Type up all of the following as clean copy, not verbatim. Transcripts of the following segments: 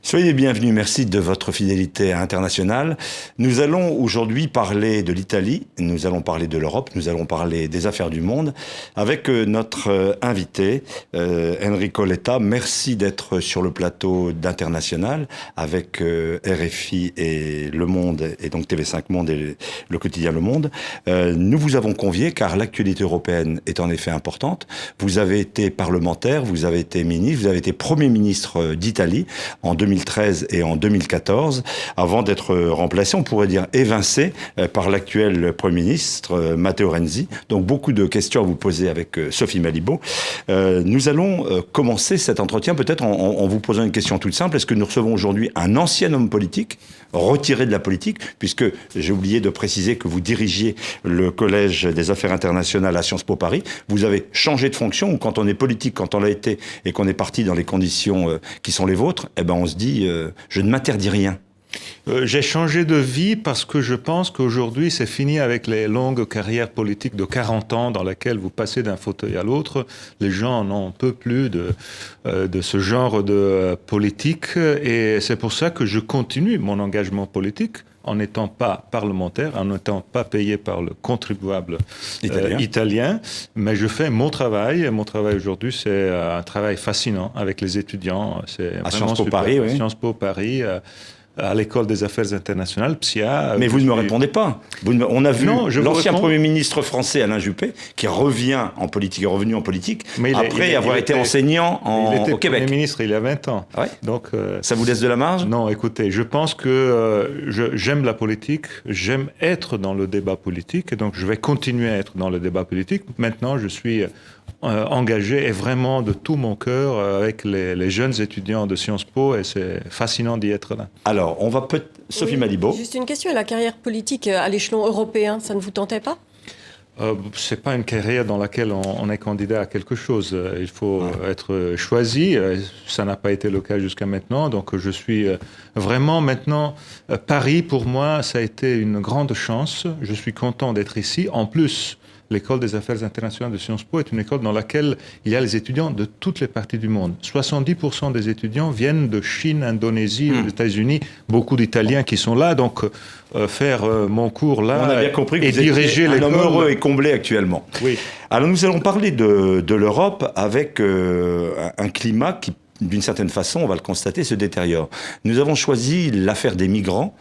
Soyez les bienvenus, merci de votre fidélité internationale. Nous allons aujourd'hui parler de l'Italie, nous allons parler de l'Europe, nous allons parler des affaires du monde avec notre invité, Enrico Letta. Merci d'être sur le plateau d'International avec RFI et Le Monde, et donc TV5 Monde et le quotidien Le Monde. Nous vous avons convié car l'actualité européenne est en effet importante. Vous avez été parlementaire, vous avez été ministre, vous avez été Premier ministre d'Italie en 2013 et en 2014, avant d'être remplacé, on pourrait dire évincé, par l'actuel Premier ministre, Matteo Renzi. Donc beaucoup de questions à vous poser avec Sophie Malibaud. Nous allons commencer cet entretien peut-être en vous posant une question toute simple. Est-ce que nous recevons aujourd'hui un ancien homme politique, retiré de la politique, puisque j'ai oublié de préciser que vous dirigiez le Collège des Affaires internationales à Sciences Po Paris. Vous avez changé de fonction, ou quand on est politique, quand on l'a été, et qu'on est parti dans les conditions qui sont les vôtres, eh ben on se dit je ne m'interdis rien. J'ai changé de vie parce que je pense qu'aujourd'hui, c'est fini avec les longues carrières politiques de 40 ans dans lesquelles vous passez d'un fauteuil à l'autre. Les gens n'en peuvent plus de ce genre de politique et c'est pour ça que je continue mon engagement politique en n'étant pas parlementaire, en n'étant pas payé par le contribuable italien, mais je fais mon travail. Mon travail aujourd'hui, c'est un travail fascinant avec les étudiants. C'est à Sciences Po Paris, oui. Sciences Po Paris, à l'École des Affaires internationales, PSIA. Mais vous ne me répondez pas. On a vu l'ancien Premier ministre français, Alain Juppé, qui revient en politique, est revenu en politique, après avoir été enseignant au Québec. Premier ministre il y a 20 ans. Ouais. Donc, ça vous laisse de la marge ? Non, écoutez, je pense que j'aime la politique, j'aime être dans le débat politique, et donc je vais continuer à être dans le débat politique. Maintenant, je suis engagé et vraiment de tout mon cœur avec les jeunes étudiants de Sciences Po et c'est fascinant d'y être là. Alors, on va peut-être... Sophie Malibaud. Juste une question, la carrière politique à l'échelon européen, ça ne vous tentait pas ? C'est pas une carrière dans laquelle on est candidat à quelque chose. Il faut être choisi. Ça n'a pas été le cas jusqu'à maintenant. Donc je suis vraiment maintenant... Paris, pour moi, ça a été une grande chance. Je suis content d'être ici. En plus... L'École des Affaires internationales de Sciences Po est une école dans laquelle il y a les étudiants de toutes les parties du monde. 70% des étudiants viennent de Chine, Indonésie, des États-Unis, beaucoup d'Italiens qui sont là. Donc, faire mon cours là on a bien compris que et vous diriger un l'école... homme heureux et comblé actuellement. Oui. Alors, nous allons parler de l'Europe avec un climat qui, d'une certaine façon, on va le constater, se détériore. Nous avons choisi l'affaire des migrants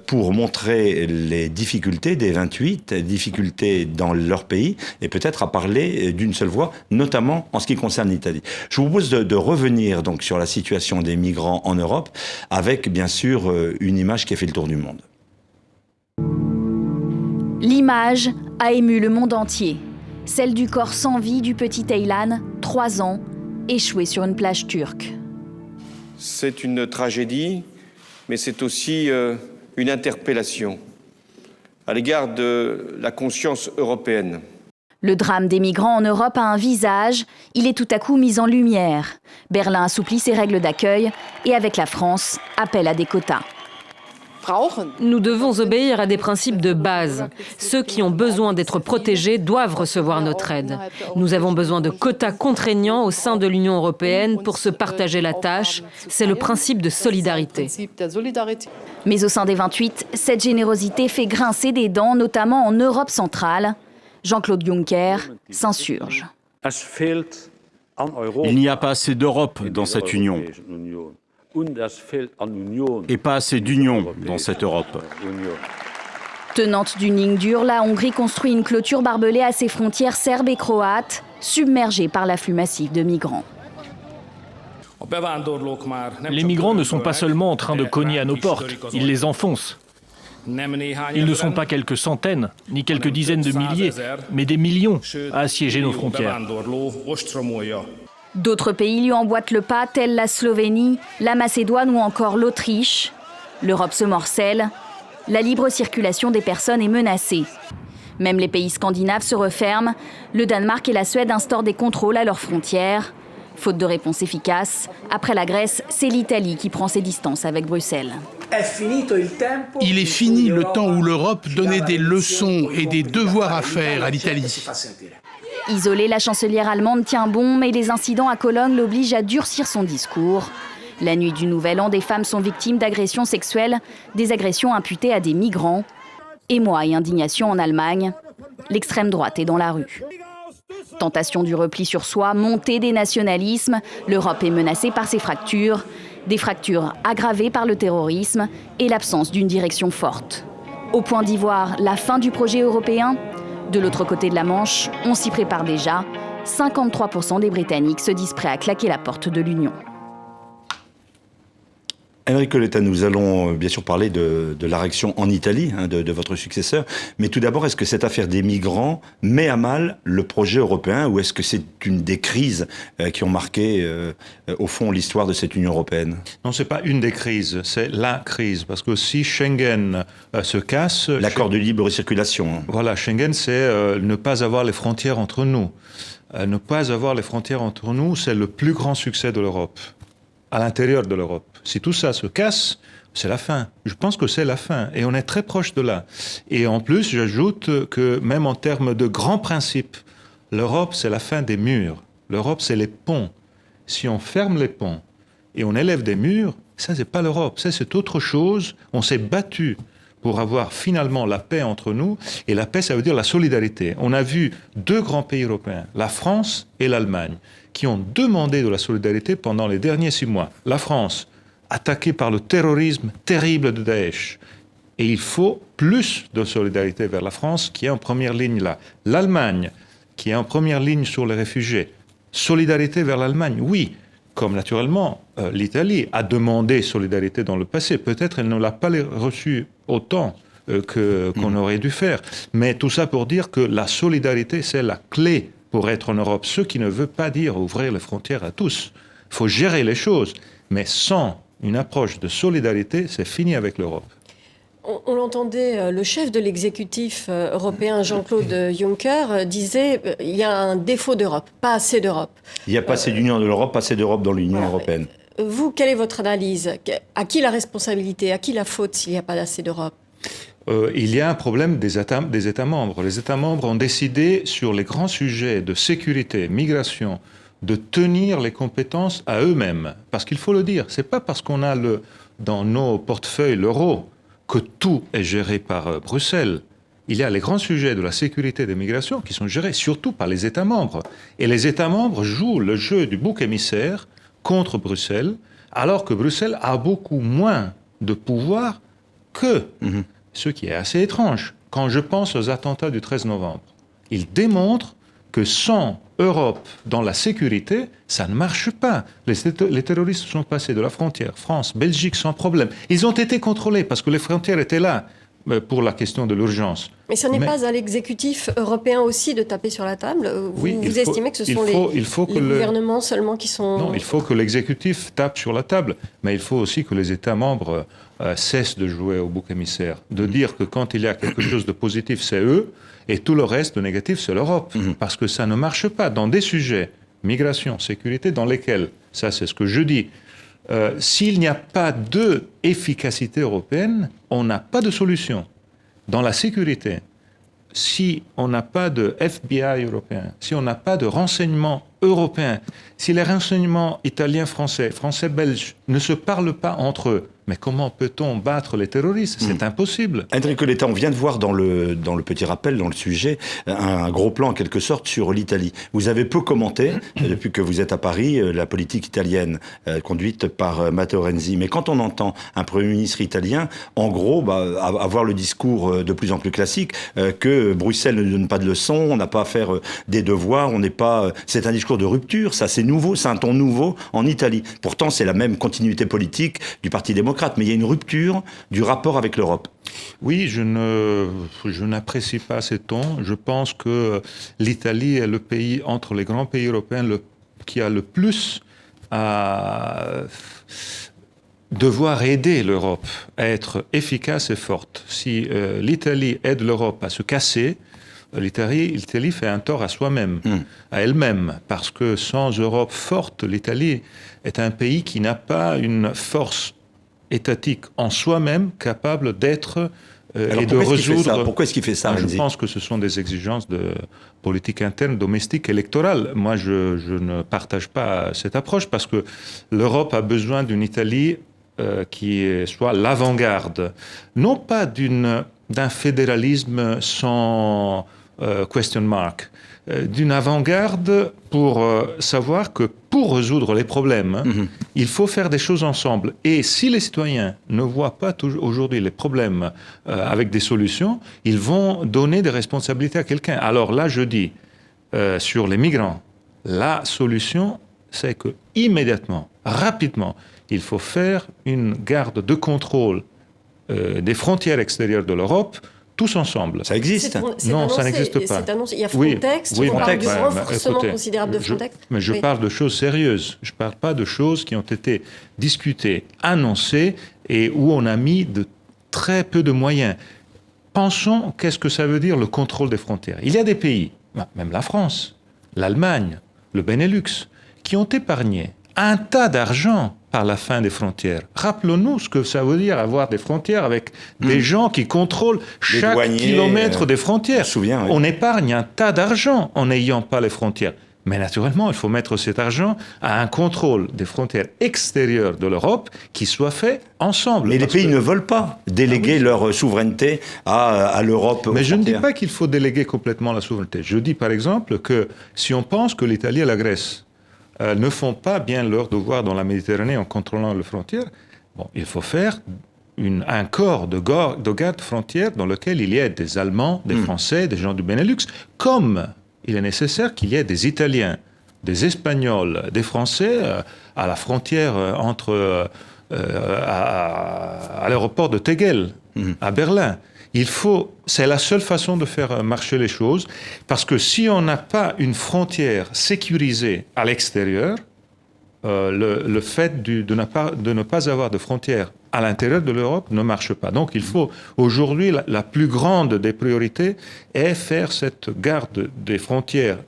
pour montrer les difficultés des 28, les difficultés dans leur pays, et peut-être à parler d'une seule voix, notamment en ce qui concerne l'Italie. Je vous propose de revenir donc sur la situation des migrants en Europe, avec bien sûr une image qui a fait le tour du monde. L'image a ému le monde entier. Celle du corps sans vie du petit Aylan, 3 ans, échoué sur une plage turque. C'est une tragédie, mais c'est aussi une interpellation à l'égard de la conscience européenne. Le drame des migrants en Europe a un visage, il est tout à coup mis en lumière. Berlin assouplit ses règles d'accueil et avec la France, appelle à des quotas. Nous devons obéir à des principes de base. Ceux qui ont besoin d'être protégés doivent recevoir notre aide. Nous avons besoin de quotas contraignants au sein de l'Union européenne pour se partager la tâche. C'est le principe de solidarité. Mais au sein des 28, cette générosité fait grincer des dents, notamment en Europe centrale. Jean-Claude Juncker s'insurge. Il n'y a pas assez d'Europe dans cette Union. Et pas assez d'union dans cette Europe. Tenante d'une ligne dure, la Hongrie construit une clôture barbelée à ses frontières serbes et croates, submergée par l'afflux massif de migrants. Les migrants ne sont pas seulement en train de cogner à nos portes, ils les enfoncent. Ils ne sont pas quelques centaines, ni quelques dizaines de milliers, mais des millions à assiéger nos frontières. D'autres pays lui emboîtent le pas, tels la Slovénie, la Macédoine ou encore l'Autriche. L'Europe se morcelle. La libre circulation des personnes est menacée. Même les pays scandinaves se referment. Le Danemark et la Suède instaurent des contrôles à leurs frontières. Faute de réponse efficace, après la Grèce, c'est l'Italie qui prend ses distances avec Bruxelles. Il est fini le temps où l'Europe donnait des leçons et des devoirs à faire à l'Italie. Isolée, la chancelière allemande tient bon, mais les incidents à Cologne l'obligent à durcir son discours. La nuit du Nouvel An, des femmes sont victimes d'agressions sexuelles, des agressions imputées à des migrants. Émoi et indignation en Allemagne. L'extrême droite est dans la rue. Tentation du repli sur soi, montée des nationalismes. L'Europe est menacée par ces fractures. Des fractures aggravées par le terrorisme et l'absence d'une direction forte. Au point d'Ivoire, la fin du projet européen. De l'autre côté de la Manche, on s'y prépare déjà. 53% des Britanniques se disent prêts à claquer la porte de l'Union. Enrico Letta, nous allons bien sûr parler de la réaction en Italie, de votre successeur. Mais tout d'abord, est-ce que cette affaire des migrants met à mal le projet européen ou est-ce que c'est une des crises qui ont marqué, au fond, l'histoire de cette Union européenne? Non, c'est pas une des crises, c'est la crise. Parce que si Schengen se casse... L'accord de libre circulation. Voilà, Schengen, c'est ne pas avoir les frontières entre nous. Ne pas avoir les frontières entre nous, c'est le plus grand succès de l'Europe, à l'intérieur de l'Europe. Si tout ça se casse, c'est la fin. Je pense que c'est la fin. Et on est très proche de là. Et en plus, j'ajoute que même en termes de grands principes, l'Europe, c'est la fin des murs. L'Europe, c'est les ponts. Si on ferme les ponts et on élève des murs, ça, c'est pas l'Europe. Ça, c'est autre chose. On s'est battu pour avoir finalement la paix entre nous. Et la paix, ça veut dire la solidarité. On a vu deux grands pays européens, la France et l'Allemagne, qui ont demandé de la solidarité pendant les derniers 6 mois. La France, attaquée par le terrorisme terrible de Daesh. Et il faut plus de solidarité vers la France, qui est en première ligne là. L'Allemagne, qui est en première ligne sur les réfugiés. Solidarité vers l'Allemagne, oui. Comme naturellement, l'Italie a demandé solidarité dans le passé. Peut-être elle ne l'a pas reçue autant qu'on aurait dû faire. Mais tout ça pour dire que la solidarité, c'est la clé pour être en Europe. Ce qui ne veut pas dire ouvrir les frontières à tous. Il faut gérer les choses. Mais sans une approche de solidarité, c'est fini avec l'Europe. On l'entendait, le chef de l'exécutif européen, Jean-Claude Juncker, disait il y a un défaut d'Europe, pas assez d'Europe. Il n'y a pas assez d'union de l'Europe, pas assez d'Europe dans l'Union européenne. Vous, quelle est votre analyse? À qui la responsabilité? À qui la faute s'il n'y a pas assez d'Europe? Il y a un problème des États membres. Les États membres ont décidé sur les grands sujets de sécurité, migration, de tenir les compétences à eux-mêmes. Parce qu'il faut le dire, c'est pas parce qu'on a dans nos portefeuilles l'euro que tout est géré par Bruxelles. Il y a les grands sujets de la sécurité et des migrations qui sont gérés surtout par les États membres. Et les États membres jouent le jeu du bouc émissaire contre Bruxelles, alors que Bruxelles a beaucoup moins de pouvoir que ce qui est assez étrange. Quand je pense aux attentats du 13 novembre, ils démontrent que sans Europe dans la sécurité, ça ne marche pas. Les terroristes sont passés de la frontière France, Belgique sans problème. Ils ont été contrôlés parce que les frontières étaient là pour la question de l'urgence. Mais ce n'est pas à l'exécutif européen aussi de taper sur la table? Vous estimez que ce sont les gouvernements seulement qui sont... Non, il faut que l'exécutif tape sur la table, mais il faut aussi que les États membres cessent de jouer au bouc émissaire, de dire que quand il y a quelque chose de positif, c'est eux, et tout le reste de négatif, c'est l'Europe. Parce que ça ne marche pas dans des sujets, migration, sécurité, dans lesquels, ça c'est ce que je dis, s'il n'y a pas d'efficacité européenne, on n'a pas de solution. Dans la sécurité, si on n'a pas de FBI européen, si on n'a pas de renseignements européens, si les renseignements italiens, français, belges ne se parlent pas entre eux, mais comment peut-on battre les terroristes? C'est impossible. Enrico Letta, on vient de voir dans le petit rappel, dans le sujet, un gros plan en quelque sorte sur l'Italie. Vous avez peu commenté, depuis que vous êtes à Paris, la politique italienne conduite par Matteo Renzi. Mais quand on entend un Premier ministre italien, en gros, avoir le discours de plus en plus classique, que Bruxelles ne donne pas de leçons, on n'a pas à faire des devoirs, on n'est pas... C'est un discours de rupture, ça c'est nouveau, c'est un ton nouveau en Italie. Pourtant, c'est la même continuité politique du Parti démocrate. Mais il y a une rupture du rapport avec l'Europe. Oui, je n'apprécie pas ces tons. Je pense que l'Italie est le pays, entre les grands pays européens, qui a le plus à devoir aider l'Europe à être efficace et forte. Si l'Italie aide l'Europe à se casser, l'Italie fait un tort à soi-même, à elle-même, parce que sans Europe forte, l'Italie est un pays qui n'a pas une force étatique en soi-même capable d'être Alors et de résoudre. Pourquoi est-ce qu'il fait ça, Je pense que ce sont des exigences de politique interne, domestique, électorale. Moi, je ne partage pas cette approche parce que l'Europe a besoin d'une Italie qui soit l'avant-garde, non pas d'un fédéralisme sans question mark, d'une avant-garde pour savoir que pour résoudre les problèmes, il faut faire des choses ensemble. Et si les citoyens ne voient pas aujourd'hui les problèmes avec des solutions, ils vont donner des responsabilités à quelqu'un. Alors là, je dis, sur les migrants, la solution, c'est que immédiatement, rapidement, il faut faire une garde de contrôle des frontières extérieures de l'Europe, tous ensemble. Ça existe? Non, ça n'existe pas. Il y a Frontex, on parle du renforcement considérable de Frontex. Mais je parle de choses sérieuses. Je ne parle pas de choses qui ont été discutées, annoncées, et où on a mis de très peu de moyens. Pensons, qu'est-ce que ça veut dire le contrôle des frontières? Il y a des pays, même la France, l'Allemagne, le Benelux, qui ont épargné un tas d'argent par la fin des frontières. Rappelons-nous ce que ça veut dire avoir des frontières avec des gens qui contrôlent chaque kilomètre des frontières. On épargne un tas d'argent en n'ayant pas les frontières. Mais naturellement, il faut mettre cet argent à un contrôle des frontières extérieures de l'Europe qui soit fait ensemble. Mais les pays ne veulent pas déléguer leur souveraineté à l'Europe. Mais je ne dis pas qu'il faut déléguer complètement la souveraineté. Je dis par exemple que si on pense que l'Italie et la Grèce ne font pas bien leur devoir dans la Méditerranée en contrôlant les frontières, il faut faire un corps de garde frontières dans lequel il y ait des Allemands, des Français, des gens du Benelux, comme il est nécessaire qu'il y ait des Italiens, des Espagnols, des Français à la frontière à l'aéroport de Tegel, à Berlin. C'est la seule façon de faire marcher les choses, parce que si on n'a pas une frontière sécurisée à l'extérieur, le fait de ne pas avoir de frontières à l'intérieur de l'Europe ne marche pas. Donc il faut, aujourd'hui, la plus grande des priorités est faire cette garde des frontières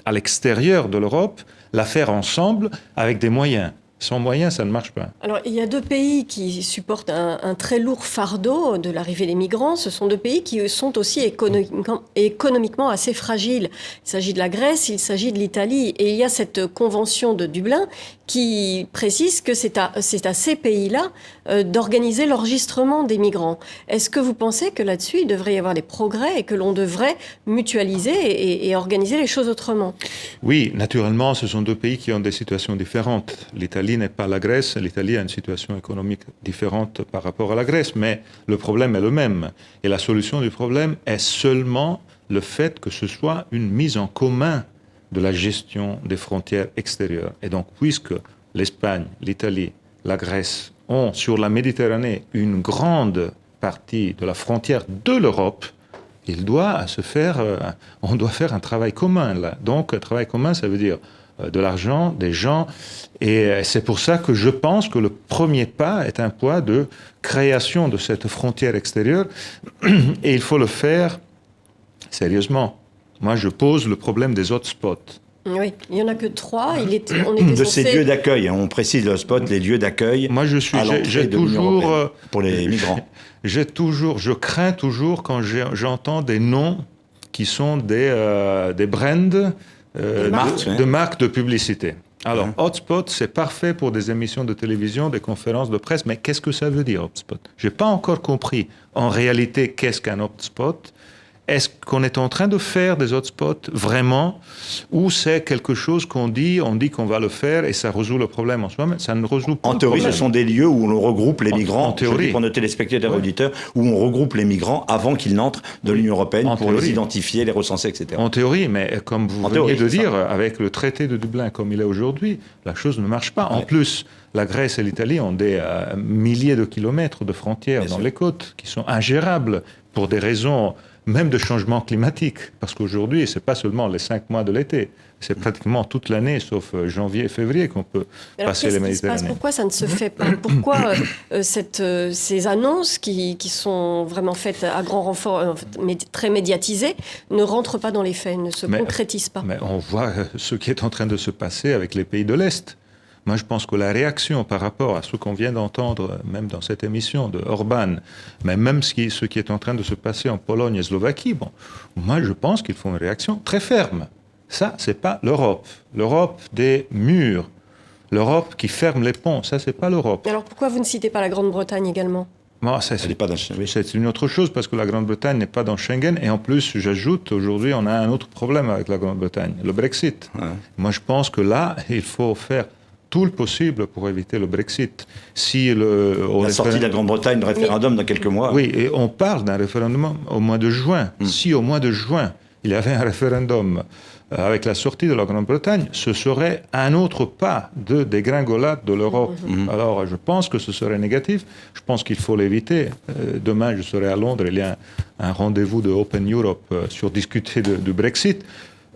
à l'extérieur de l'Europe, la faire ensemble avec des moyens. Sans moyens, ça ne marche pas. Alors, il y a deux pays qui supportent un très lourd fardeau de l'arrivée des migrants. Ce sont deux pays qui sont aussi économiquement assez fragiles. Il s'agit de la Grèce, il s'agit de l'Italie. Et il y a cette convention de Dublin qui précise que c'est à ces pays-là d'organiser l'enregistrement des migrants. Est-ce que vous pensez que là-dessus, il devrait y avoir des progrès et que l'on devrait mutualiser et organiser les choses autrement? Oui, naturellement, ce sont deux pays qui ont des situations différentes. L'Italie n'est pas la Grèce, l'Italie a une situation économique différente par rapport à la Grèce, mais le problème est le même. Et la solution du problème est seulement le fait que ce soit une mise en commun de la gestion des frontières extérieures. Et donc, puisque l'Espagne, l'Italie, la Grèce ont sur la Méditerranée une grande partie de la frontière de l'Europe, on doit faire un travail commun là. Donc, un travail commun, ça veut dire de l'argent, des gens, et c'est pour ça que je pense que le premier pas est un pas de création de cette frontière extérieure, et il faut le faire sérieusement. Moi, je pose le problème des hotspots. Oui, il n'y en a que 3. Ces lieux d'accueil, on précise le hotspot, les lieux d'accueil. Moi, j'ai toujours pour les migrants. Je crains toujours quand j'entends des noms qui sont des brands, de marques de publicité. Alors, hotspot, c'est parfait pour des émissions de télévision, des conférences de presse, mais qu'est-ce que ça veut dire, hotspot? Je n'ai pas encore compris en réalité qu'est-ce qu'un hotspot. Est-ce qu'on est en train de faire des hotspots vraiment, ou c'est quelque chose on dit qu'on va le faire et ça résout le problème en soi-même? Ça ne résout pas. En théorie, ce sont des lieux où l'on regroupe les migrants, en théorie, pour nos téléspectateurs et auditeurs, où on regroupe les migrants avant qu'ils n'entrent de l'Union européenne pour les identifier, les recenser, etc. En théorie, mais comme vous venez de dire, avec le traité de Dublin comme il est aujourd'hui, la chose ne marche pas. En plus, la Grèce et l'Italie ont des milliers de kilomètres de frontières dans les côtes qui sont ingérables pour des raisons même de changement climatique, parce qu'aujourd'hui, ce n'est pas seulement les 5 mois de l'été, c'est pratiquement toute l'année, sauf janvier et février, qu'on peut passer les Méditerranées. Pourquoi ça ne se fait pas? Pourquoi ces annonces qui sont vraiment faites à grand renfort, très médiatisées, ne rentrent pas dans les faits, ne se concrétisent pas? Mais on voit ce qui est en train de se passer avec les pays de l'Est. Moi, je pense que la réaction par rapport à ce qu'on vient d'entendre, même dans cette émission de Orbán, mais même ce qui est en train de se passer en Pologne et Slovaquie, bon, moi, je pense qu'il faut une réaction très ferme. Ça, c'est pas l'Europe. L'Europe des murs. L'Europe qui ferme les ponts. Ça, c'est pas l'Europe. Alors pourquoi vous ne citez pas la Grande-Bretagne également ? Bon, Elle n'est pas dans Schengen. c'est une autre chose parce que la Grande-Bretagne n'est pas dans Schengen. Et en plus, j'ajoute, aujourd'hui, on a un autre problème avec la Grande-Bretagne, le Brexit. Ouais. Moi, je pense que là, il faut faire tout le possible pour éviter le Brexit. Si La sortie de la Grande-Bretagne, le référendum dans quelques mois. Oui, et on parle d'un référendum au mois de juin. Si au mois de juin, il y avait un référendum avec la sortie de la Grande-Bretagne, ce serait un autre pas de dégringolade de l'Europe. Alors, je pense que ce serait négatif. Je pense qu'il faut l'éviter. Demain, je serai à Londres. Il y a un rendez-vous de Open Europe sur discuter du Brexit.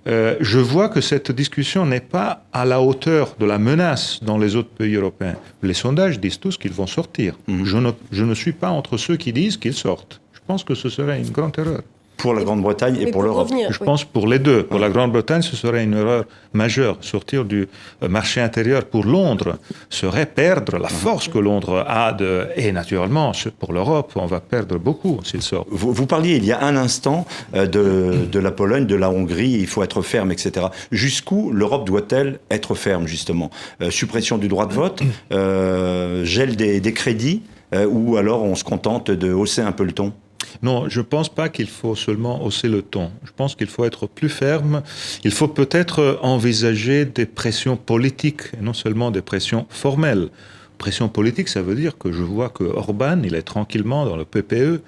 Je vois que cette discussion n'est pas à la hauteur de la menace dans les autres pays européens. Les sondages disent tous qu'ils vont sortir. Je ne suis pas entre ceux qui disent qu'ils sortent. Je pense que ce serait une grande erreur. Pour la Grande-Bretagne et pour l'Europe. Je pense pour les deux. Pour la Grande-Bretagne, ce serait une erreur majeure. Sortir du marché intérieur pour Londres serait perdre la force que Londres a. Et naturellement, pour l'Europe, on va perdre beaucoup s'il sort. Vous parliez il y a un instant de la Pologne, de la Hongrie, il faut être ferme, etc. Jusqu'où l'Europe doit-elle être ferme, justement ? Suppression du droit de vote, gel des crédits, ou alors on se contente de hausser un peu le ton ? Non, je ne pense pas qu'il faut seulement hausser le ton. Je pense qu'il faut être plus ferme. Il faut peut-être envisager des pressions politiques et non seulement des pressions formelles. Pression politique, ça veut dire que je vois que Orbán, il est tranquillement dans le PPE,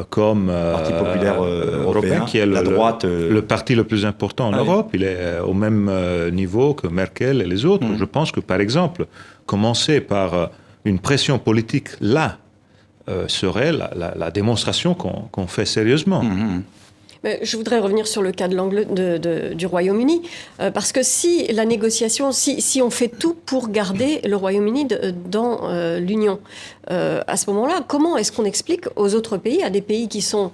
comme Parti populaire européen, qui est la droite, le parti le plus important en Europe. Il est au même niveau que Merkel et les autres. Je pense que, par exemple, commencer par une pression politique là, serait la démonstration qu'on fait sérieusement. Mais je voudrais revenir sur le cas du Royaume-Uni, parce que si la négociation, si on fait tout pour garder le Royaume-Uni dans l'Union, à ce moment-là, comment est-ce qu'on explique aux autres pays, à des pays qui sont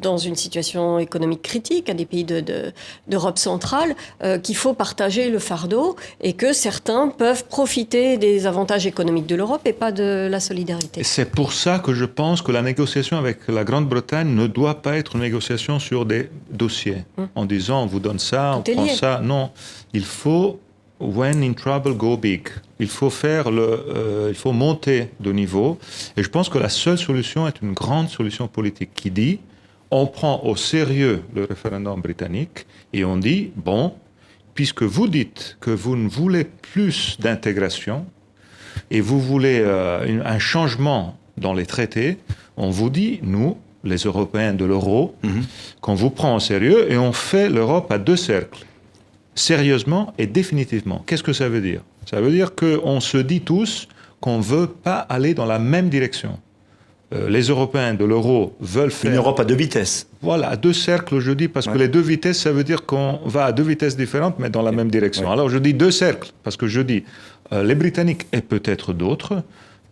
dans une situation économique critique, à des pays d'Europe centrale, qu'il faut partager le fardeau et que certains peuvent profiter des avantages économiques de l'Europe et pas de la solidarité. C'est pour ça que je pense que la négociation avec la Grande-Bretagne ne doit pas être une négociation sur des dossiers, en disant on vous donne ça, Tout on prend ça. Non, il faut, when in trouble, go big. Il faut il faut monter de niveau. Et je pense que la seule solution est une grande solution politique qui dit on prend au sérieux le référendum britannique et on dit bon, puisque vous dites que vous ne voulez plus d'intégration et vous voulez un changement dans les traités, on vous dit, nous, les Européens de l'euro, qu'on vous prend au sérieux et on fait l'Europe à deux cercles. Sérieusement et définitivement. Qu'est-ce que ça veut dire ? Ça veut dire qu'on se dit tous qu'on ne veut pas aller dans la même direction. Les Européens de l'euro veulent faire... Une Europe à deux vitesses. Voilà, à deux cercles, je dis, parce que les deux vitesses, ça veut dire qu'on va à deux vitesses différentes, mais dans la même direction. Alors je dis deux cercles, parce que je dis, les Britanniques et peut-être d'autres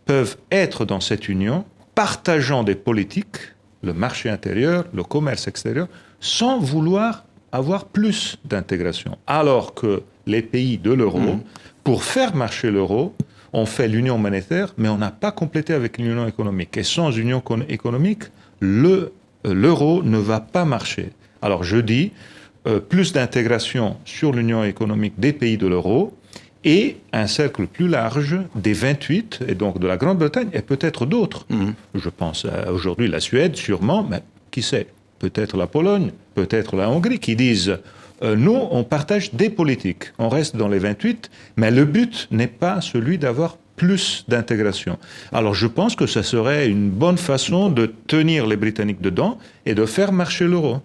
peuvent être dans cette union, partageant des politiques, le marché intérieur, le commerce extérieur, sans vouloir avoir plus d'intégration. Alors que les pays de l'euro, pour faire marcher l'euro, on fait l'union monétaire, mais on n'a pas complété avec l'union économique. Et sans union économique, l'euro ne va pas marcher. Alors je dis, plus d'intégration sur l'union économique des pays de l'euro et un cercle plus large des 28, et donc de la Grande-Bretagne, et peut-être d'autres. Je pense aujourd'hui la Suède, sûrement, mais qui sait ? Peut-être la Pologne, peut-être la Hongrie, qui disent nous, on partage des politiques, on reste dans les 28, mais le but n'est pas celui d'avoir plus d'intégration. Alors je pense que ça serait une bonne façon de tenir les Britanniques dedans et de faire marcher l'euro.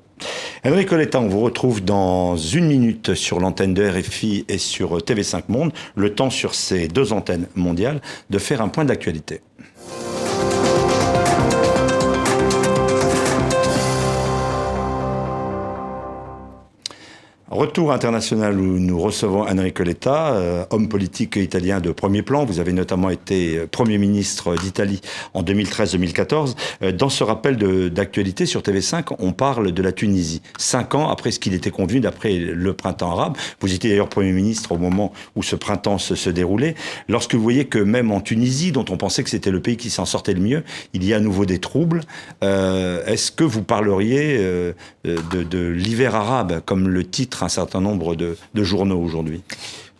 Henri Coletta, on vous retrouve dans une minute sur l'antenne de RFI et sur TV5 Monde. Le temps sur ces deux antennes mondiales de faire un point d'actualité. Retour international où nous recevons Enrico Letta, homme politique italien de premier plan. Vous avez notamment été Premier ministre d'Italie en 2013-2014. Dans ce rappel d'actualité sur TV5, on parle de la Tunisie. 5 ans après ce qu'il était convenu d'après le printemps arabe. Vous étiez d'ailleurs Premier ministre au moment où ce printemps se déroulait. Lorsque vous voyez que même en Tunisie, dont on pensait que c'était le pays qui s'en sortait le mieux, il y a à nouveau des troubles, est-ce que vous parleriez de l'hiver arabe, comme le titre un certain nombre de journaux aujourd'hui?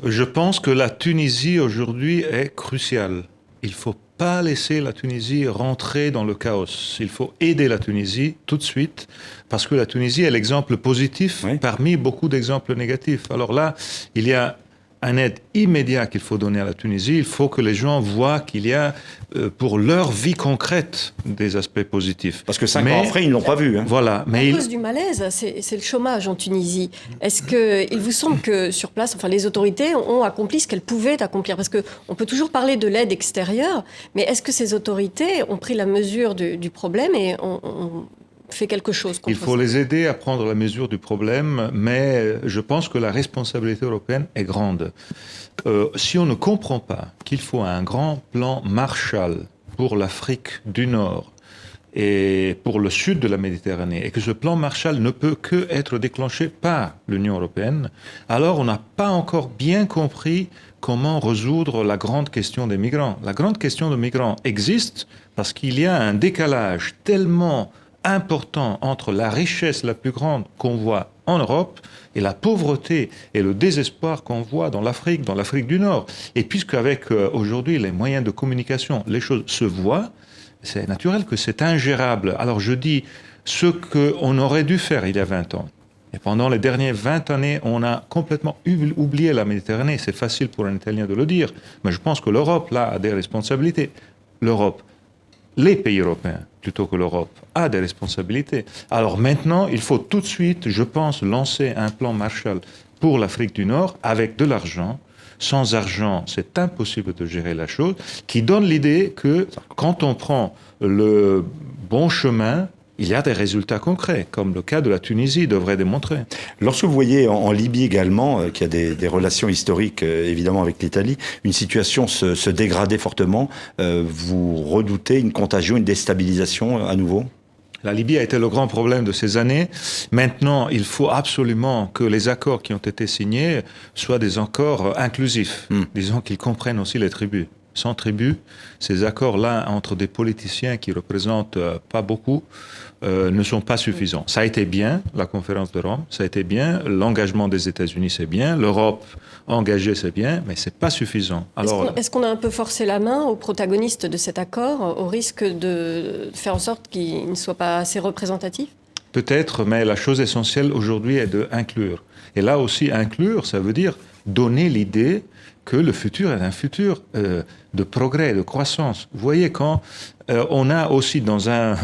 Je pense que la Tunisie aujourd'hui est cruciale. Il ne faut pas laisser la Tunisie rentrer dans le chaos. Il faut aider la Tunisie tout de suite, parce que la Tunisie est l'exemple positif parmi beaucoup d'exemples négatifs. Alors là, il y a un aide immédiat qu'il faut donner à la Tunisie. Il faut que les gens voient qu'il y a, pour leur vie concrète, des aspects positifs. Parce que 5 ans après, ils ne l'ont pas vu. Voilà. Mais à cause du malaise, c'est le chômage en Tunisie. Est-ce qu'il vous semble que sur place, les autorités ont accompli ce qu'elles pouvaient accomplir? Parce qu'on peut toujours parler de l'aide extérieure, mais est-ce que ces autorités ont pris la mesure du problème et ont fait quelque chose contre Il faut les aider à prendre la mesure du problème, mais je pense que la responsabilité européenne est grande. Si on ne comprend pas qu'il faut un grand plan Marshall pour l'Afrique du Nord et pour le sud de la Méditerranée, et que ce plan Marshall ne peut que être déclenché par l'Union européenne, alors on n'a pas encore bien compris comment résoudre la grande question des migrants. La grande question des migrants existe parce qu'il y a un décalage tellement important entre la richesse la plus grande qu'on voit en Europe et la pauvreté et le désespoir qu'on voit dans l'Afrique du Nord. Et puisqu'avec aujourd'hui les moyens de communication, les choses se voient, c'est naturel que c'est ingérable. Alors je dis ce qu'on aurait dû faire il y a 20 ans. Et pendant les dernières 20 années, on a complètement oublié la Méditerranée. C'est facile pour un Italien de le dire, mais je pense que l'Europe, là, a des responsabilités. L'Europe, les pays européens, plutôt que l'Europe, a des responsabilités. Alors maintenant, il faut tout de suite, je pense, lancer un plan Marshall pour l'Afrique du Nord avec de l'argent. Sans argent, c'est impossible de gérer la chose, qui donne l'idée que quand on prend le bon chemin, il y a des résultats concrets, comme le cas de la Tunisie devrait démontrer. Lorsque vous voyez en Libye également, qu'il y a des relations historiques évidemment avec l'Italie, une situation se dégrader fortement, vous redoutez une contagion, une déstabilisation à nouveau? La Libye a été le grand problème de ces années. Maintenant, il faut absolument que les accords qui ont été signés soient des accords inclusifs. Disons qu'ils comprennent aussi les tribus. Sans tribus, ces accords-là entre des politiciens qui représentent pas beaucoup ne sont pas suffisants. Ça a été bien, la conférence de Rome, ça a été bien, l'engagement des États-Unis c'est bien, l'Europe engagée c'est bien, mais c'est pas suffisant. Alors, est-ce qu'on a un peu forcé la main aux protagonistes de cet accord, au risque de faire en sorte qu'il ne soit pas assez représentatif? Peut-être, mais la chose essentielle aujourd'hui est d'inclure. Et là aussi, inclure, ça veut dire donner l'idée que le futur est un futur de progrès, de croissance. Vous voyez, quand on a aussi dans un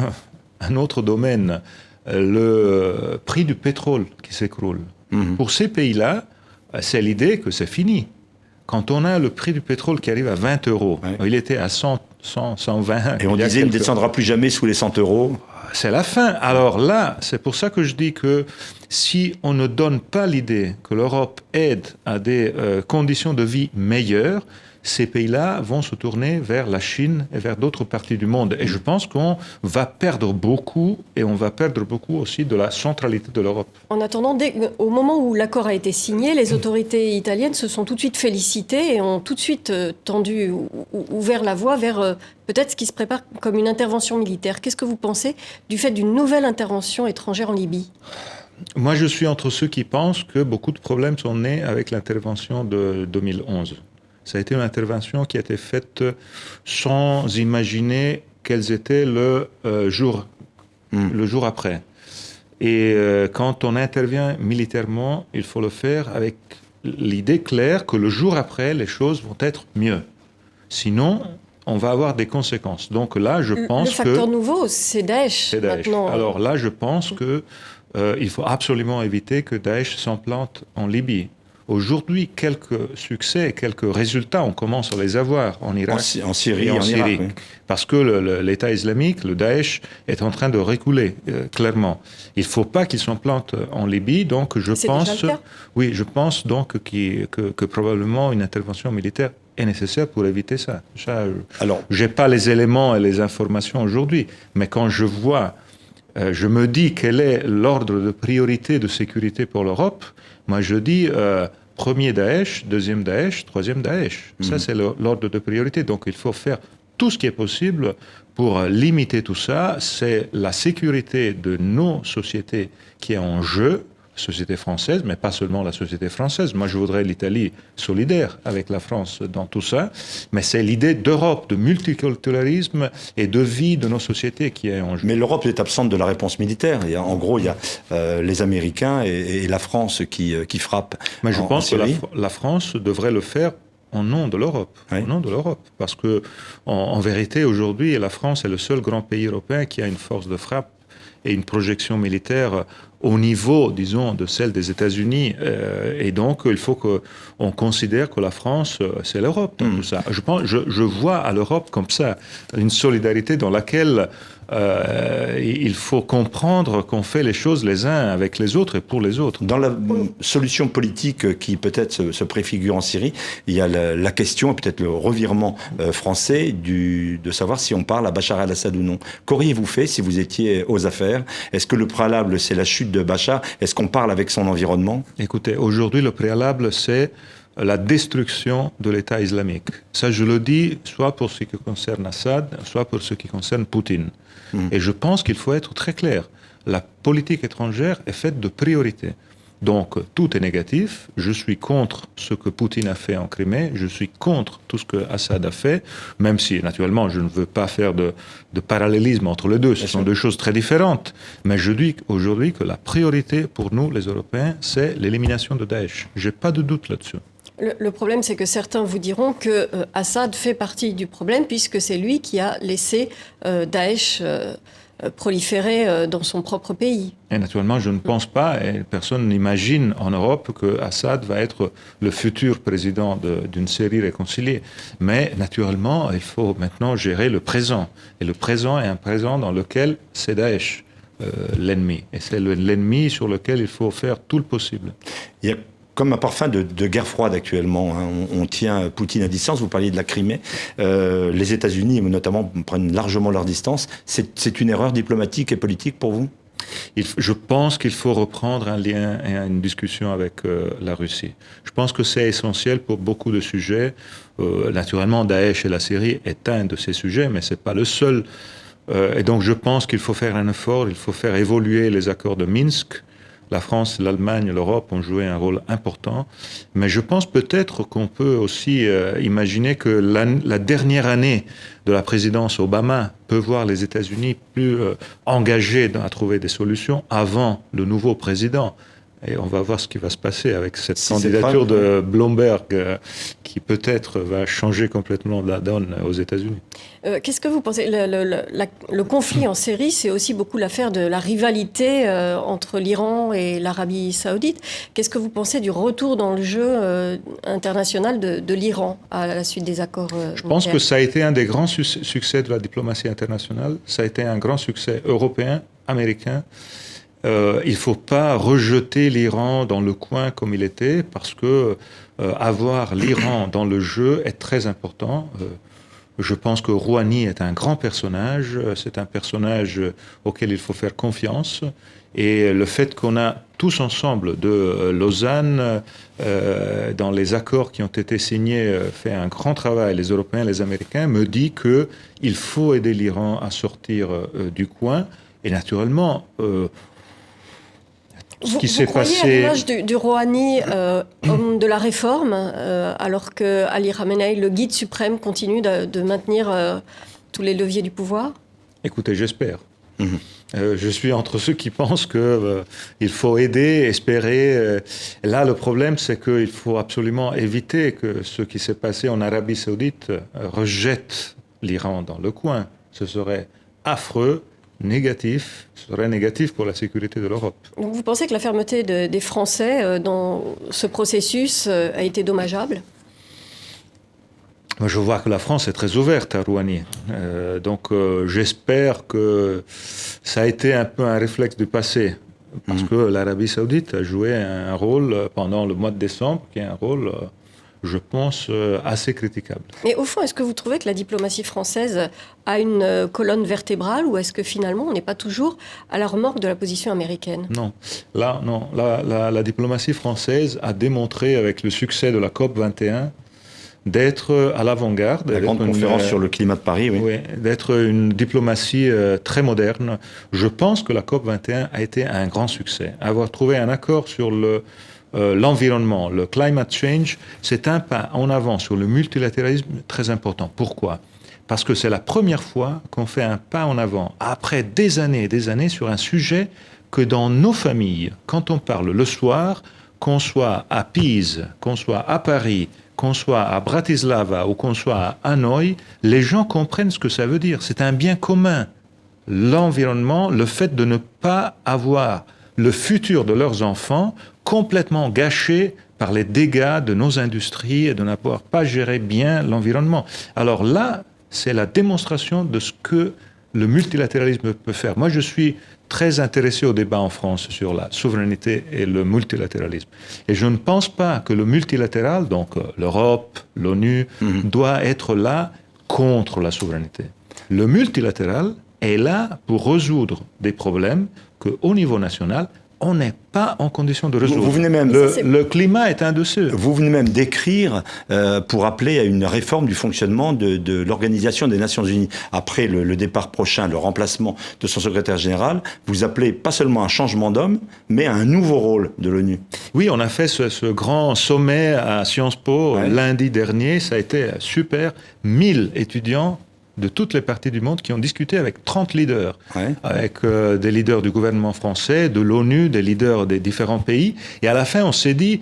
autre domaine le prix du pétrole qui s'écroule. Pour ces pays-là, c'est l'idée que c'est fini. Quand on a le prix du pétrole qui arrive à 20 €, il était à 100, 120. Et on disait qu'il ne descendra plus jamais sous les 100 €. C'est la fin. Alors là, c'est pour ça que je dis que si on ne donne pas l'idée que l'Europe aide à des conditions de vie meilleures, ces pays-là vont se tourner vers la Chine et vers d'autres parties du monde. Et je pense qu'on va perdre beaucoup, et on va perdre beaucoup aussi de la centralité de l'Europe. En attendant, au moment où l'accord a été signé, les autorités italiennes se sont tout de suite félicitées et ont tout de suite tendu, ouvert la voie vers peut-être ce qui se prépare comme une intervention militaire. Qu'est-ce que vous pensez du fait d'une nouvelle intervention étrangère en Libye ? Moi, je suis entre ceux qui pensent que beaucoup de problèmes sont nés avec l'intervention de 2011. Ça a été une intervention qui a été faite sans imaginer quels étaient le jour après. Et quand on intervient militairement, il faut le faire avec l'idée claire que le jour après, les choses vont être mieux. Sinon, on va avoir des conséquences. Donc là, je pense que... Le facteur nouveau, c'est Daesh. C'est Daesh. Maintenant. Alors là, je pense que il faut absolument éviter que Daesh s'implante en Libye. aujourd'hui, quelques succès, quelques résultats, on commence à les avoir en Irak. En Syrie, en Irak. Oui. Parce que l'État islamique, le Daesh, est en train de reculer, clairement. Il ne faut pas qu'il s'implante en Libye, donc je pense donc que probablement une intervention militaire est nécessaire pour éviter ça. Alors, j'ai pas les éléments et les informations aujourd'hui, mais quand je vois, je me dis quel est l'ordre de priorité de sécurité pour l'Europe, moi je dis premier Daesh, deuxième Daesh, troisième Daesh. Ça c'est l'ordre de priorité. Donc il faut faire tout ce qui est possible pour limiter tout ça. C'est la sécurité de nos sociétés qui est en jeu. Société française, mais pas seulement la société française. Moi, je voudrais l'Italie solidaire avec la France dans tout ça, mais c'est l'idée d'Europe, de multiculturalisme et de vie de nos sociétés qui est en jeu. Mais l'Europe est absente de la réponse militaire. En gros, il y a les Américains et la France qui frappent. Mais je pense que la France devrait le faire au nom de l'Europe, oui. Au nom de l'Europe, parce que en vérité, aujourd'hui, la France est le seul grand pays européen qui a une force de frappe et une projection militaire au niveau, disons, de celle des États-Unis. Et donc, il faut qu'on considère que la France, c'est l'Europe dans tout ça. Je vois à l'Europe comme ça, une solidarité dans laquelle il faut comprendre qu'on fait les choses les uns avec les autres et pour les autres. Dans la solution politique qui peut-être se préfigure en Syrie, il y a la question, et peut-être le revirement français, de savoir si on parle à Bachar el-Assad ou non. Qu'auriez-vous fait si vous étiez aux affaires? Est-ce que le préalable, c'est la chute de Bachar? Est-ce qu'on parle avec son environnement? Écoutez, aujourd'hui, le préalable, c'est la destruction de l'État islamique. Ça, je le dis soit pour ce qui concerne Assad, soit pour ce qui concerne Poutine. Et je pense qu'il faut être très clair. La politique étrangère est faite de priorités. Donc, tout est négatif. Je suis contre ce que Poutine a fait en Crimée. Je suis contre tout ce que Assad a fait, même si, naturellement, je ne veux pas faire de parallélisme entre les deux. Ce sont deux choses très différentes. Mais je dis aujourd'hui que la priorité pour nous, les Européens, c'est l'élimination de Daesh. Je n'ai pas de doute là-dessus. Le problème, c'est que certains vous diront que Assad fait partie du problème, puisque c'est lui qui a laissé Daesh proliférer dans son propre pays. Et naturellement, je ne pense pas, et personne n'imagine en Europe que Assad va être le futur président d'une Syrie réconciliée. Mais naturellement, il faut maintenant gérer le présent. Et le présent est un présent dans lequel c'est Daesh, l'ennemi. Et c'est l'ennemi sur lequel il faut faire tout le possible. Il y a comme un parfum de guerre froide actuellement. On tient Poutine à distance. Vous parliez de la Crimée. Les États-Unis, notamment, prennent largement leur distance. C'est une erreur diplomatique et politique pour vous? Je pense qu'il faut reprendre un lien et une discussion avec la Russie. Je pense que c'est essentiel pour beaucoup de sujets. Naturellement, Daesh et la Syrie est un de ces sujets, mais c'est pas le seul. Et donc, je pense qu'il faut faire un effort. Il faut faire évoluer les accords de Minsk. La France, l'Allemagne, l'Europe ont joué un rôle important. Mais je pense peut-être qu'on peut aussi imaginer que la dernière année de la présidence Obama peut voir les États-Unis plus engagés à trouver des solutions avant le nouveau président. Et on va voir ce qui va se passer avec cette candidature de Bloomberg qui peut-être va changer complètement la donne aux États-Unis. Qu'est-ce que vous pensez? Le conflit en Syrie, c'est aussi beaucoup l'affaire de la rivalité entre l'Iran et l'Arabie saoudite. Qu'est-ce que vous pensez du retour dans le jeu international de l'Iran à la suite des accords Je pense que ça a été un des grands succès de la diplomatie internationale. Ça a été un grand succès européen, américain. Il ne faut pas rejeter l'Iran dans le coin comme il était, parce que avoir l'Iran dans le jeu est très important. Je pense que Rouhani est un grand personnage, c'est un personnage auquel il faut faire confiance. Et le fait qu'on a tous ensemble de Lausanne, dans les accords qui ont été signés, fait un grand travail, les Européens, les Américains, me dit qu'il faut aider l'Iran à sortir du coin. Et naturellement, ce qui s'est passé... Vous croyez à l'image du Rouhani, homme de la réforme, alors que Ali Khamenei, le guide suprême, continue de maintenir tous les leviers du pouvoir? Écoutez, j'espère. Je suis entre ceux qui pensent qu'il faut aider, espérer. Là, le problème, c'est qu'il faut absolument éviter que ce qui s'est passé en Arabie Saoudite rejette l'Iran dans le coin. Ce serait affreux, serait négatif pour la sécurité de l'Europe. Donc vous pensez que la fermeté des Français dans ce processus a été dommageable ? Je vois que la France est très ouverte à Rouhani. Donc j'espère que ça a été un peu un réflexe du passé. Parce que l'Arabie Saoudite a joué un rôle pendant le mois de décembre, qui est un rôle, je pense, assez critiquable. Mais au fond, est-ce que vous trouvez que la diplomatie française a une colonne vertébrale ou est-ce que finalement on n'est pas toujours à la remorque de la position américaine ? Non. La diplomatie française a démontré avec le succès de la COP21 d'être à l'avant-garde. La grande conférence sur le climat de Paris, oui. Oui, d'être une diplomatie très moderne. Je pense que la COP21 a été un grand succès. Avoir trouvé un accord sur l'environnement, le climate change, c'est un pas en avant sur le multilatéralisme très important. Pourquoi ? Parce que c'est la première fois qu'on fait un pas en avant, après des années et des années, sur un sujet que dans nos familles, quand on parle le soir, qu'on soit à Pise, qu'on soit à Paris, qu'on soit à Bratislava ou qu'on soit à Hanoï, les gens comprennent ce que ça veut dire. C'est un bien commun. L'environnement, le fait de ne pas avoir le futur de leurs enfants complètement gâché par les dégâts de nos industries et de n'avoir pas géré bien l'environnement. Alors là, c'est la démonstration de ce que le multilatéralisme peut faire. Moi, je suis très intéressé au débat en France sur la souveraineté et le multilatéralisme. Et je ne pense pas que le multilatéral, donc l'Europe, l'ONU, doit être là contre la souveraineté. Le multilatéral est là pour résoudre des problèmes qu'au niveau national, on n'est pas en condition de résoudre. Vous venez même, le climat est un de ceux. Vous venez même d'écrire pour appeler à une réforme du fonctionnement de l'Organisation des Nations Unies. Après le départ prochain, le remplacement de son secrétaire général, vous appelez pas seulement à un changement d'homme, mais à un nouveau rôle de l'ONU. Oui, on a fait ce grand sommet à Sciences Po lundi dernier. Ça a été super. 1000 étudiants de toutes les parties du monde qui ont discuté avec 30 leaders, avec des leaders du gouvernement français, de l'ONU, des leaders des différents pays. Et à la fin, on s'est dit,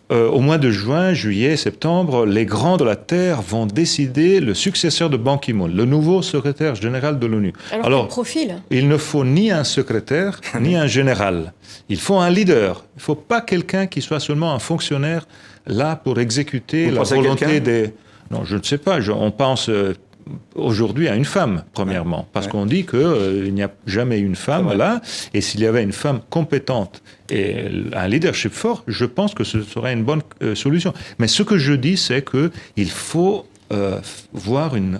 au mois de juin, juillet, septembre, les grands de la Terre vont décider le successeur de Ban Ki-moon, le nouveau secrétaire général de l'ONU. Alors quel profil ? Il ne faut ni un secrétaire, ni un général. Il faut un leader. Il ne faut pas quelqu'un qui soit seulement un fonctionnaire là pour exécuter la volonté des... Non, je ne sais pas. On pense... aujourd'hui à une femme, premièrement, parce qu'on dit qu'il n'y a jamais une femme là, et s'il y avait une femme compétente et un leadership fort, je pense que ce serait une bonne solution. Mais ce que je dis, c'est qu'il faut voir une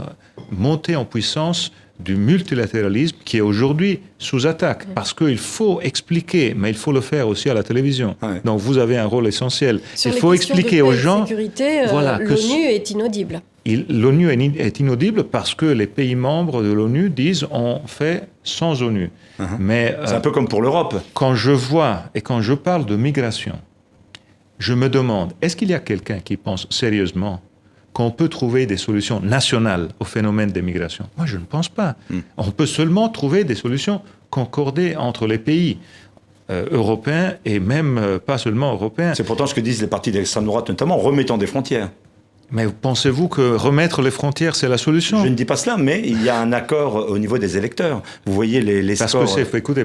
montée en puissance du multilatéralisme qui est aujourd'hui sous attaque, parce qu'il faut expliquer, mais il faut le faire aussi à la télévision. Donc vous avez un rôle essentiel. Sur il faut expliquer aux gens... l'ONU est inaudible. L'ONU est inaudible parce que les pays membres de l'ONU disent on fait sans ONU. Mais c'est un peu comme pour l'Europe. Quand je vois et quand je parle de migration, je me demande, est-ce qu'il y a quelqu'un qui pense sérieusement qu'on peut trouver des solutions nationales au phénomène des migrations? Moi, je ne pense pas. On peut seulement trouver des solutions concordées entre les pays européens et même pas seulement européens. C'est pourtant ce que disent les partis d'extrême droite, notamment, remettant des frontières. Mais pensez-vous que remettre les frontières, c'est la solution? Je ne dis pas cela, mais il y a un accord au niveau des électeurs. Vous voyez les scores...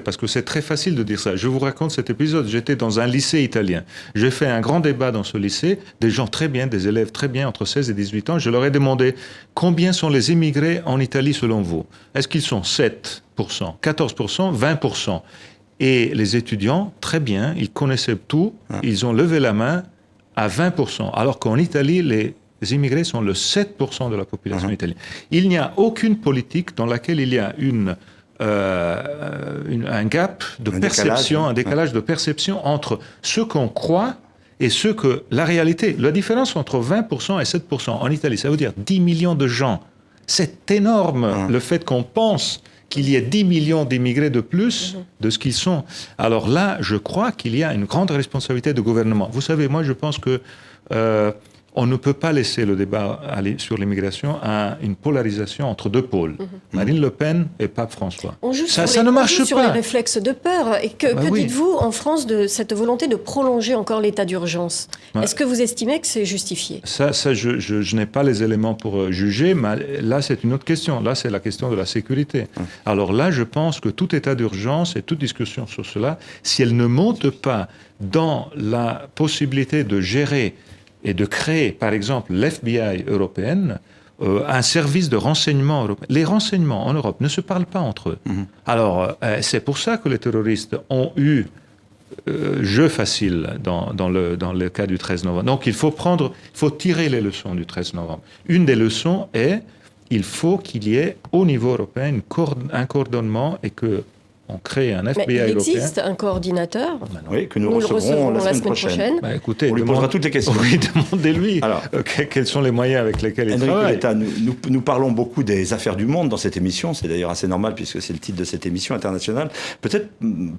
Parce que c'est très facile de dire ça. Je vous raconte cet épisode. J'étais dans un lycée italien. J'ai fait un grand débat dans ce lycée. Des gens très bien, des élèves très bien, entre 16 et 18 ans. Je leur ai demandé combien sont les immigrés en Italie selon vous? Est-ce qu'ils sont 7%, 14%, 20%? Et les étudiants, très bien, ils connaissaient tout. Ils ont levé la main à 20%. Alors qu'en Italie, les immigrés sont le 7% de la population italienne. Il n'y a aucune politique dans laquelle il y a un gap de perception, un décalage de perception entre ce qu'on croit et ce que la réalité. La différence entre 20% et 7% en Italie, ça veut dire 10 millions de gens. C'est énorme le fait qu'on pense qu'il y ait 10 millions d'immigrés de plus de ce qu'ils sont. Alors là, je crois qu'il y a une grande responsabilité du gouvernement. Vous savez, moi, je pense que on ne peut pas laisser le débat sur l'immigration à une polarisation entre deux pôles, Marine Le Pen et Pape François. Ça ne marche pas. Sur les réflexes de peur. Et que dites-vous en France de cette volonté de prolonger encore l'état d'urgence? Est-ce que vous estimez que c'est justifié? Ça je n'ai pas les éléments pour juger, mais là, c'est une autre question. Là, c'est la question de la sécurité. Alors là, je pense que tout état d'urgence et toute discussion sur cela, si elle ne monte pas dans la possibilité de gérer et de créer, par exemple, l'FBI européenne, un service de renseignement européen. Les renseignements en Europe ne se parlent pas entre eux. Alors, c'est pour ça que les terroristes ont eu jeu facile dans le cas du 13 novembre. Donc, il faut tirer les leçons du 13 novembre. Une des leçons est il faut qu'il y ait au niveau européen un coordonnement et que on crée un FBI européen. Il existe un coordinateur. Oui, que nous recevrons la semaine prochaine. Écoutez, on lui posera toutes les questions. Oui, demandez-lui quels sont les moyens avec lesquels il travaille. Nous parlons beaucoup des affaires du monde dans cette émission. C'est d'ailleurs assez normal puisque c'est le titre de cette émission internationale. Peut-être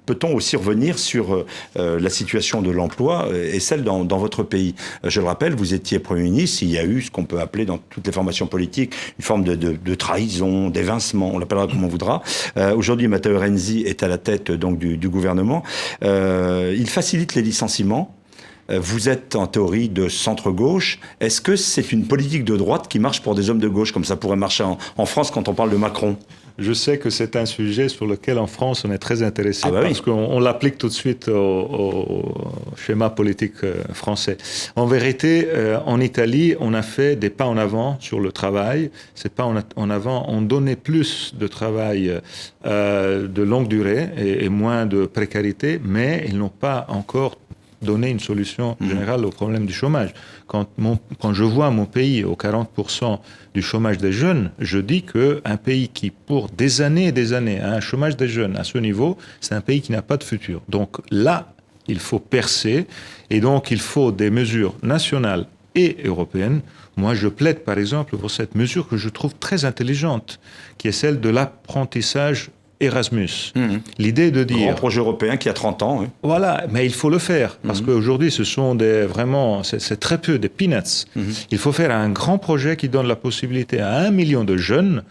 peut-on aussi revenir sur la situation de l'emploi et celle dans votre pays. Je le rappelle, vous étiez Premier ministre. Il y a eu ce qu'on peut appeler dans toutes les formations politiques une forme de trahison, d'évincement. On l'appellera comme on voudra. Aujourd'hui, Matteo Renzi est à la tête donc du gouvernement. Il facilite les licenciements. Vous êtes en théorie de centre-gauche. Est-ce que c'est une politique de droite qui marche pour des hommes de gauche, comme ça pourrait marcher en France quand on parle de Macron? Je sais que c'est un sujet sur lequel en France on est très intéressé parce qu'on l'applique tout de suite au schéma politique français. En vérité, en Italie, on a fait des pas en avant sur le travail. Ces pas en avant ont donné plus de travail de longue durée et moins de précarité, mais ils n'ont pas encore donner une solution générale au problème du chômage. Quand je vois mon pays au 40% du chômage des jeunes, je dis qu'un pays qui, pour des années et des années, a un chômage des jeunes à ce niveau, c'est un pays qui n'a pas de futur. Donc là, il faut percer, et donc il faut des mesures nationales et européennes. Moi, je plaide, par exemple, pour cette mesure que je trouve très intelligente, qui est celle de l'apprentissage Erasmus. L'idée de dire... Grand projet européen qui a 30 ans. Oui. Voilà, mais il faut le faire, parce qu'aujourd'hui, ce sont c'est très peu, des peanuts. Il faut faire un grand projet qui donne la possibilité à 1 million de jeunes,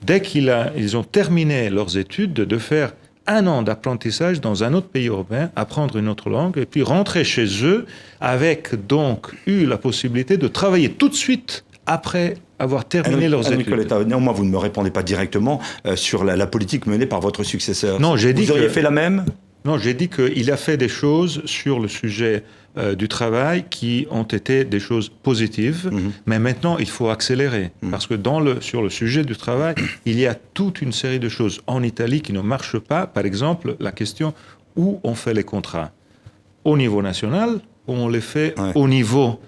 dès qu'ils ont terminé leurs études, de faire 1 an d'apprentissage dans un autre pays européen, apprendre une autre langue, et puis rentrer chez eux avec donc eu la possibilité de travailler tout de suite après avoir terminé leurs études. Coletta, néanmoins, vous ne me répondez pas directement sur la politique menée par votre successeur. Non, vous auriez fait la même? Non, j'ai dit qu'il a fait des choses sur le sujet du travail qui ont été des choses positives, mais maintenant il faut accélérer, parce que sur le sujet du travail, il y a toute une série de choses en Italie qui ne marchent pas. Par exemple, la question où on fait les contrats, au niveau national ou on les fait au niveau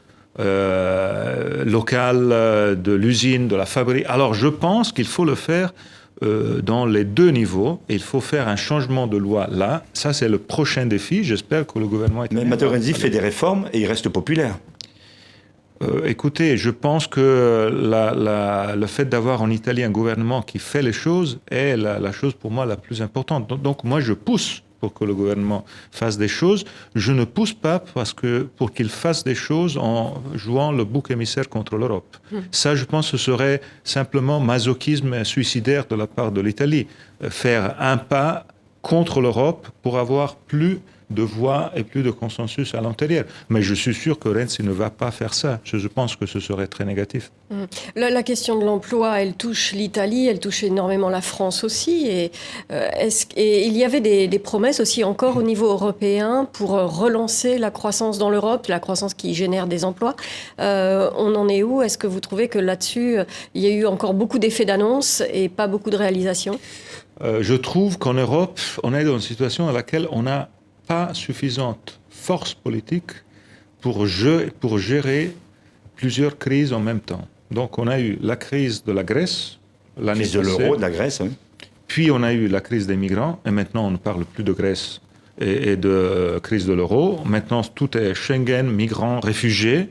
local de l'usine, de la fabrique. Alors je pense qu'il faut le faire dans les deux niveaux, et il faut faire un changement de loi là. Ça, c'est le prochain défi. J'espère que le gouvernement... Mais Matteo Renzi fait des réformes et il reste populaire. Écoutez, je pense que le fait d'avoir en Italie un gouvernement qui fait les choses est la chose pour moi la plus importante. Donc moi, je pousse pour que le gouvernement fasse des choses. Je ne pousse pas pour qu'il fasse des choses en jouant le bouc émissaire contre l'Europe. Ça, je pense que ce serait simplement masochisme suicidaire de la part de l'Italie. Faire un pas contre l'Europe pour avoir plus de voix et plus de consensus à l'intérieur. Mais je suis sûr que Renzi ne va pas faire ça. Je pense que ce serait très négatif. La question de l'emploi, elle touche l'Italie, elle touche énormément la France aussi. Et il y avait des promesses aussi encore au niveau européen pour relancer la croissance dans l'Europe, la croissance qui génère des emplois. On en est où? Est-ce que vous trouvez que là-dessus, il y a eu encore beaucoup d'effets d'annonce et pas beaucoup de réalisations? Je trouve qu'en Europe, on est dans une situation dans laquelle on n'a pas suffisante force politique pour gérer plusieurs crises en même temps. Donc on a eu la crise de la Grèce, l'année passée. Crise de l'euro, de la Grèce, oui. Puis on a eu la crise des migrants, et maintenant on ne parle plus de Grèce et de crise de l'euro. Maintenant tout est Schengen, migrants, réfugiés.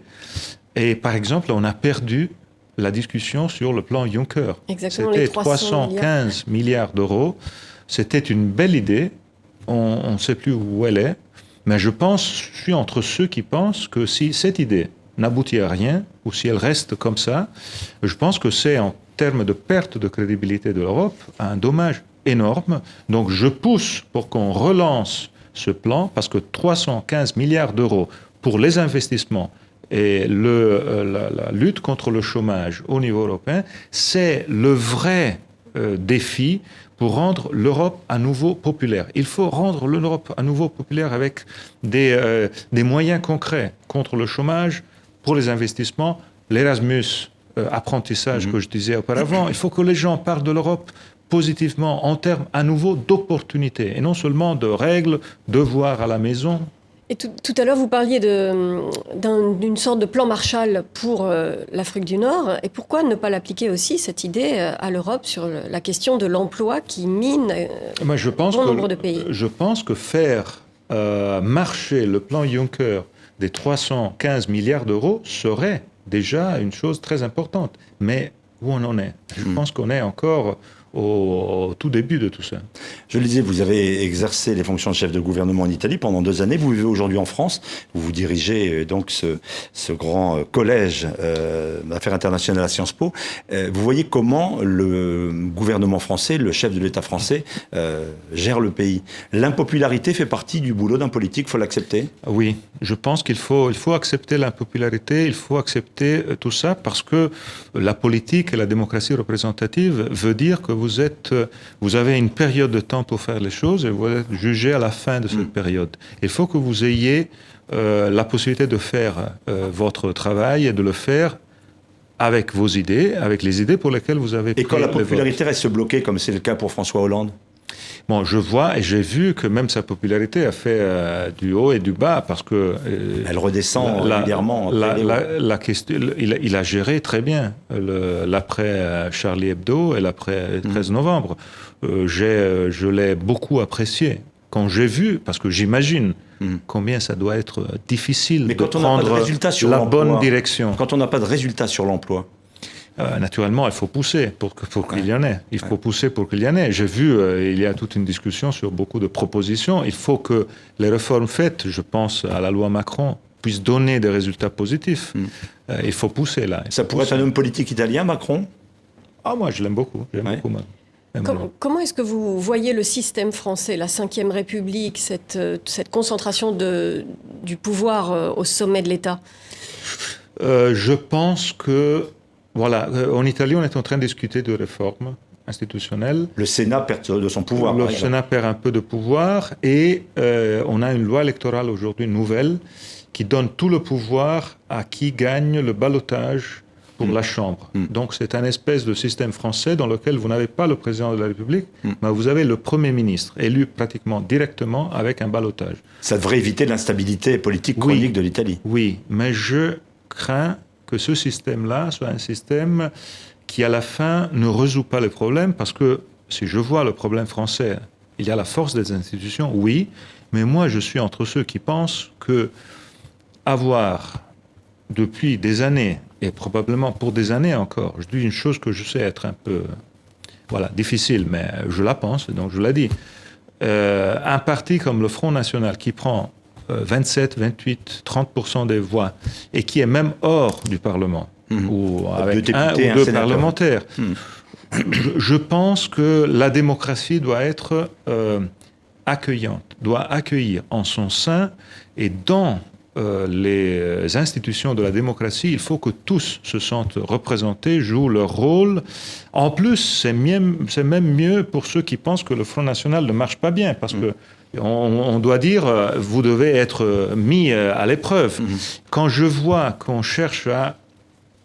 Et par exemple, on a perdu la discussion sur le plan Juncker. C'était 315 milliards d'euros. C'était une belle idée. On ne sait plus où elle est. Mais je suis entre ceux qui pensent que si cette idée n'aboutit à rien, ou si elle reste comme ça, je pense que c'est, en termes de perte de crédibilité de l'Europe, un dommage énorme. Donc je pousse pour qu'on relance ce plan, parce que 315 milliards d'euros pour les investissements et la lutte contre le chômage au niveau européen, c'est le vrai défi pour rendre l'Europe à nouveau populaire. Il faut rendre l'Europe à nouveau populaire avec des moyens concrets contre le chômage, pour les investissements, l'Erasmus, apprentissage que je disais auparavant. Il faut que les gens parlent de l'Europe positivement en termes à nouveau d'opportunités et non seulement de règles, devoirs à la maison. Et tout à l'heure, vous parliez d'une sorte de plan Marshall pour l'Afrique du Nord. Et pourquoi ne pas l'appliquer aussi, cette idée, à l'Europe sur la question de l'emploi qui mine bon nombre de pays? Je pense que faire marcher le plan Juncker des 315 milliards d'euros serait déjà une chose très importante. Mais où on en est? Je pense qu'on est encore au tout début de tout ça. Je le disais, vous avez exercé les fonctions de chef de gouvernement en Italie pendant 2 années. Vous vivez aujourd'hui en France. Vous dirigez donc ce grand collège d'affaires internationales à Sciences Po. Vous voyez comment le gouvernement français, le chef de l'État français, gère le pays. L'impopularité fait partie du boulot d'un politique, il faut l'accepter? Oui, je pense qu'il faut accepter l'impopularité, il faut accepter tout ça, parce que la politique et la démocratie représentative veut dire que vous avez une période de temps pour faire les choses et vous êtes jugé à la fin de cette période. Il faut que vous ayez la possibilité de faire votre travail et de le faire avec vos idées, avec les idées pour lesquelles vous avez pris. Et quand la popularité reste bloquée, comme c'est le cas pour François Hollande? Bon, je vois et j'ai vu que même sa popularité a fait du haut et du bas, parce que elle redescend régulièrement. La question, il a géré très bien l'après Charlie Hebdo et l'après 13 novembre. Je l'ai beaucoup apprécié quand j'ai vu, parce que j'imagine combien ça doit être difficile de prendre la bonne direction. Quand on n'a pas de résultat sur l'emploi. Naturellement, il faut pousser pour qu'il y en ait. Il faut pousser pour qu'il y en ait. J'ai vu, il y a toute une discussion sur beaucoup de propositions. Il faut que les réformes faites, je pense à la loi Macron, puissent donner des résultats positifs. Il faut pousser là. Ça pourrait être un homme politique italien, Macron? Ah, moi, je l'aime beaucoup. Comment est-ce que vous voyez le système français, la Ve République, cette concentration du pouvoir au sommet de l'État? Je pense que voilà, en Italie, on est en train de discuter de réformes institutionnelles. Le Sénat perd de son pouvoir. Le Sénat perd un peu de pouvoir et on a une loi électorale aujourd'hui nouvelle qui donne tout le pouvoir à qui gagne le ballotage pour la Chambre. Donc c'est un espèce de système français dans lequel vous n'avez pas le président de la République, mais vous avez le Premier ministre, élu pratiquement directement avec un ballotage. Ça devrait éviter l'instabilité politique chronique de l'Italie. Oui, mais je crains que ce système-là soit un système qui, à la fin, ne résout pas les problèmes, parce que, si je vois le problème français, il y a la force des institutions, oui, mais moi, je suis entre ceux qui pensent que avoir, depuis des années, et probablement pour des années encore, je dis une chose que je sais être un peu, difficile, mais je la pense, donc je la dis, un parti comme le Front National qui prend 27, 28, 30% des voix, et qui est même hors du Parlement, ou avec un ou deux parlementaires. Je pense que la démocratie doit être accueillante, doit accueillir en son sein, et dans les institutions de la démocratie, il faut que tous se sentent représentés, jouent leur rôle. En plus, c'est même mieux pour ceux qui pensent que le Front National ne marche pas bien, parce que on doit dire, vous devez être mis à l'épreuve. Quand je vois qu'on cherche à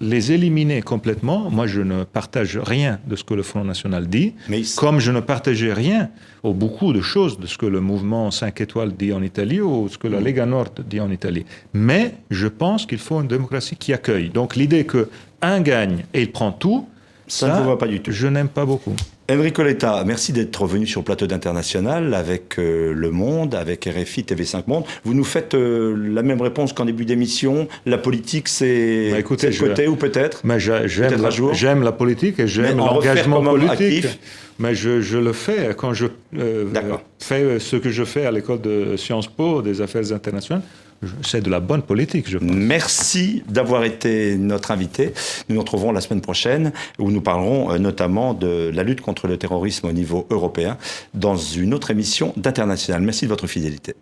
les éliminer complètement, moi je ne partage rien de ce que le Front National dit, comme je ne partageais rien ou beaucoup de choses de ce que le mouvement 5 étoiles dit en Italie ou ce que la Lega Nord dit en Italie. Mais je pense qu'il faut une démocratie qui accueille. Donc l'idée qu'un gagne et il prend tout, ça ne vous va pas du tout. Je n'aime pas beaucoup. Enrico Letta, merci d'être revenu sur le plateau d'International avec Le Monde, avec RFI, TV5 Monde. Vous nous faites la même réponse qu'en début d'émission. La politique, c'est le côté ou peut-être j'aime la politique et j'aime l'engagement politique. Mais je le fais quand je fais ce que je fais à l'école de Sciences Po, des affaires internationales. c'est de la bonne politique, je pense. Merci d'avoir été notre invité. Nous nous retrouvons la semaine prochaine où nous parlerons notamment de la lutte contre le terrorisme au niveau européen dans une autre émission d'International. Merci de votre fidélité.